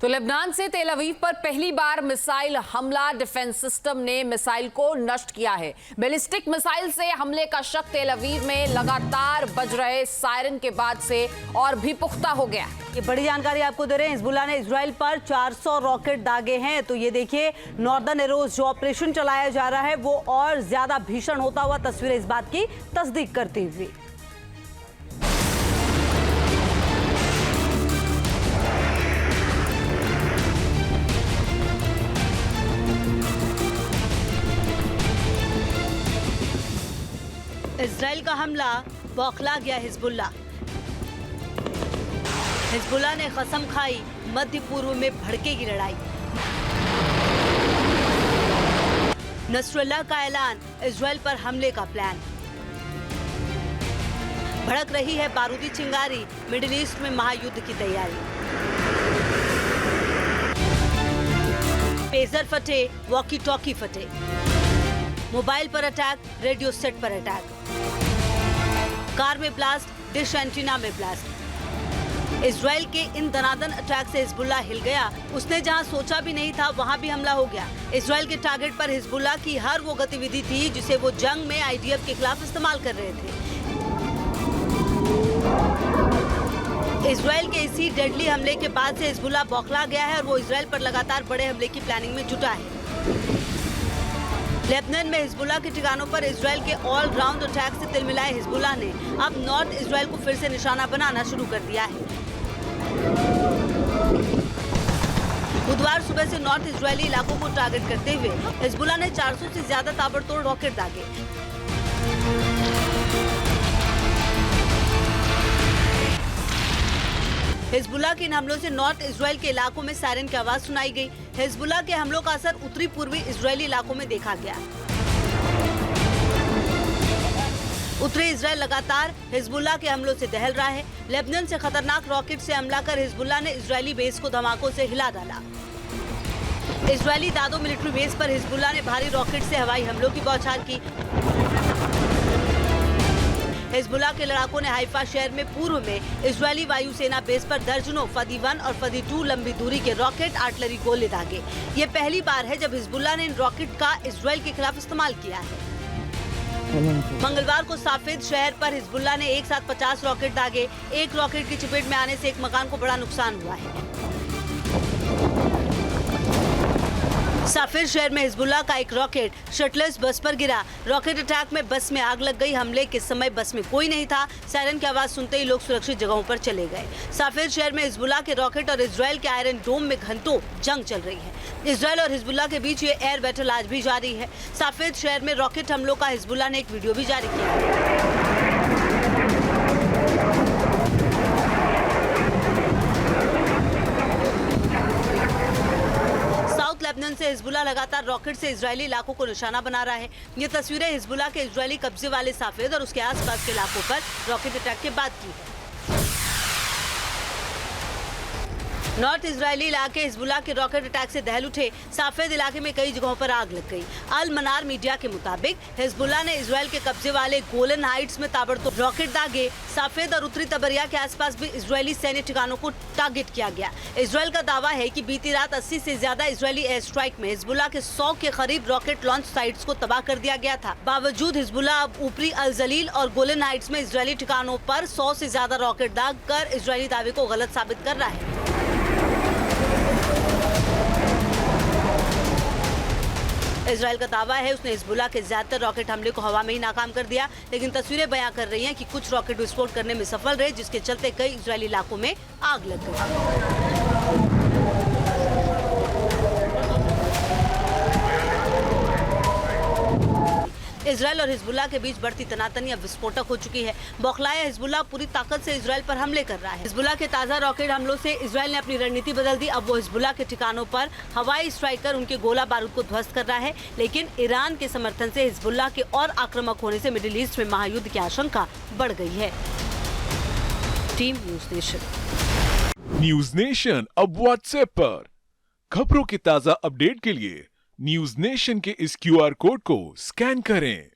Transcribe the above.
तो लेबनान से तेल अवीव पर पहली बार मिसाइल हमला। डिफेंस सिस्टम ने मिसाइल को नष्ट किया है। बैलिस्टिक मिसाइल से हमले का शक तेल अवीव में लगातार बज रहे सायरन के बाद से और भी पुख्ता हो गया। ये बड़ी जानकारी आपको दे रहे हैं। हिजबुल्लाह ने इजराइल पर 400 रॉकेट दागे हैं। तो ये देखिए, नॉर्दर्न एरोज जो ऑपरेशन चलाया जा रहा है वो और ज्यादा भीषण होता हुआ तस्वीरें इस बात की तस्दीक करती हुई। इजराइल का हमला, बौखला गया हिजबुल्लाह। हिजबुल्लाह ने कसम खाई, मध्य पूर्व में भड़केगी लड़ाई। नसरुल्लाह का ऐलान, इजराइल पर हमले का प्लान। भड़क रही है बारूदी चिंगारी, मिडिल ईस्ट में महायुद्ध की तैयारी। पेजर फटे, वॉकी टॉकी फटे, मोबाइल पर अटैक, रेडियो सेट पर अटैक, कार में ब्लास्ट, डिश एंटीना में ब्लास्ट। इजराइल के इन दनादन अटैक से हिजबुल्लाह हिल गया। उसने जहां सोचा भी नहीं था वहां भी हमला हो गया। इजराइल के टारगेट पर हिजबुल्लाह की हर वो गतिविधि थी जिसे वो जंग में आईडीएफ के खिलाफ इस्तेमाल कर रहे थे। इजराइल के इसी डेडली हमले के बाद से हिजबुल्लाह बौखला गया है और वो इजराइल पर लगातार बड़े हमले की प्लानिंग में जुटा है। लेबनान में हिजबुल्लाह के ठिकानों पर इजराइल के ऑल राउंड अटैक से तिलमिलाए हिजबुल्लाह ने अब नॉर्थ इजराइल को फिर से निशाना बनाना शुरू कर दिया है। बुधवार सुबह से नॉर्थ इजरायली इलाकों को टारगेट करते हुए हिजबुल्लाह ने 400 से ज्यादा ताबड़तोड़ रॉकेट दागे। हिजबुल्लाह के इन हमलों से नॉर्थ इजराइल के इलाकों में सायरन की आवाज सुनाई गई। हिजबुल्लाह के हमलों का असर उत्तरी पूर्वी इजरायली इलाकों में देखा गया। उत्तरी इजराइल लगातार हिजबुल्लाह के हमलों से दहल रहा है। लेबनान से खतरनाक रॉकेट से हमला कर हिजबुल्लाह ने इजरायली बेस को धमाकों से हिला डाला। इजरायली दादो मिलिट्री बेस पर हिजबुल्लाह ने भारी रॉकेट से हवाई हमलों की बौछार की। हिजबुल्लाह के लड़ाकों ने हाइफा शहर में पूर्व में इजरायली वायुसेना बेस पर दर्जनों फदी 1 और फदी 2 लंबी दूरी के रॉकेट आर्टिलरी गोले दागे। ये पहली बार है जब हिजबुल्लाह ने इन रॉकेट का इजराइल के खिलाफ इस्तेमाल किया है। मंगलवार को साफेद शहर पर हिजबुल्लाह ने एक साथ 50 रॉकेट दागे। एक रॉकेट की चपेट में आने से एक मकान को बड़ा नुकसान हुआ है। साफेर शहर में हिजबुल्लाह का एक रॉकेट शटलेस बस पर गिरा। रॉकेट अटैक में बस में आग लग गई। हमले के समय बस में कोई नहीं था। सायरन की आवाज सुनते ही लोग सुरक्षित जगहों पर चले गए। साफेर शहर में हिजबुल्लाह के रॉकेट और इजराइल के आयरन डोम में घंटों जंग चल रही है। इजराइल और हिजबुल्लाह के बीच ये एयर बैटल आज भी जारी है। साफेर शहर में रॉकेट हमलों का हिजबुल्लाह ने एक वीडियो भी जारी किया। लेबनान से हिजबुल्लाह लगातार रॉकेट से इजरायली इलाकों को निशाना बना रहा है। ये तस्वीरें हिजबुल्लाह के इजरायली कब्जे वाले साफेद और उसके आसपास के इलाकों पर रॉकेट अटैक के बाद की है। नॉर्थ इजरायली इलाके हिजबुल्लाह के रॉकेट अटैक से दहल उठे। साफेद इलाके में कई जगहों पर आग लग गई। अल मनार मीडिया के मुताबिक हिजबुल्लाह ने इजराइल के कब्जे वाले गोलन हाइट्स में ताबड़तोड़ रॉकेट दागे। साफेद और उत्तरी तबरिया के आसपास भी इजरायली सैन्य ठिकानों को टारगेट किया गया। इजराइल का दावा है कि बीती रात 80 से ज्यादा इजरायली एयर स्ट्राइक में हिजबुल्लाह के 100 के करीब रॉकेट लॉन्च साइट्स को तबाह कर दिया गया था। बावजूद हिजबुल्लाह अब ऊपरी अल जलील और गोलन हाइट्स में इजरायली ठिकानों पर 100 से ज्यादा रॉकेट दाग कर इजरायली दावे को गलत साबित कर रहा है। इजराइल का दावा है उसने हिजबुल्लाह के ज्यादातर रॉकेट हमले को हवा में ही नाकाम कर दिया, लेकिन तस्वीरें बयां कर रही हैं कि कुछ रॉकेट विस्फोट करने में सफल रहे, जिसके चलते कई इजरायली इलाकों में आग लग गई। इजराइल और हिजबुल्लाह के बीच बढ़ती तनातनी अब विस्फोटक हो चुकी है। बौखलाया हिजबुल्लाह पूरी ताकत से इजराइल पर हमले कर रहा है। हिजबुल्लाह के ताज़ा रॉकेट हमलों से इजराइल ने अपनी रणनीति बदल दी। अब वो हिजबुल्लाह के ठिकानों पर हवाई स्ट्राइक कर उनके गोला बारूद को ध्वस्त कर रहा है, लेकिन ईरान के समर्थन से हिजबुल्लाह के और आक्रामक होने से मिडिल ईस्ट में महायुद्ध की आशंका बढ़ गई है। Team news nation. News nation अब व्हाट्सएप पर खबरों की ताज़ा अपडेट के लिए न्यूज़ नेशन के इस QR कोड को स्कैन करें।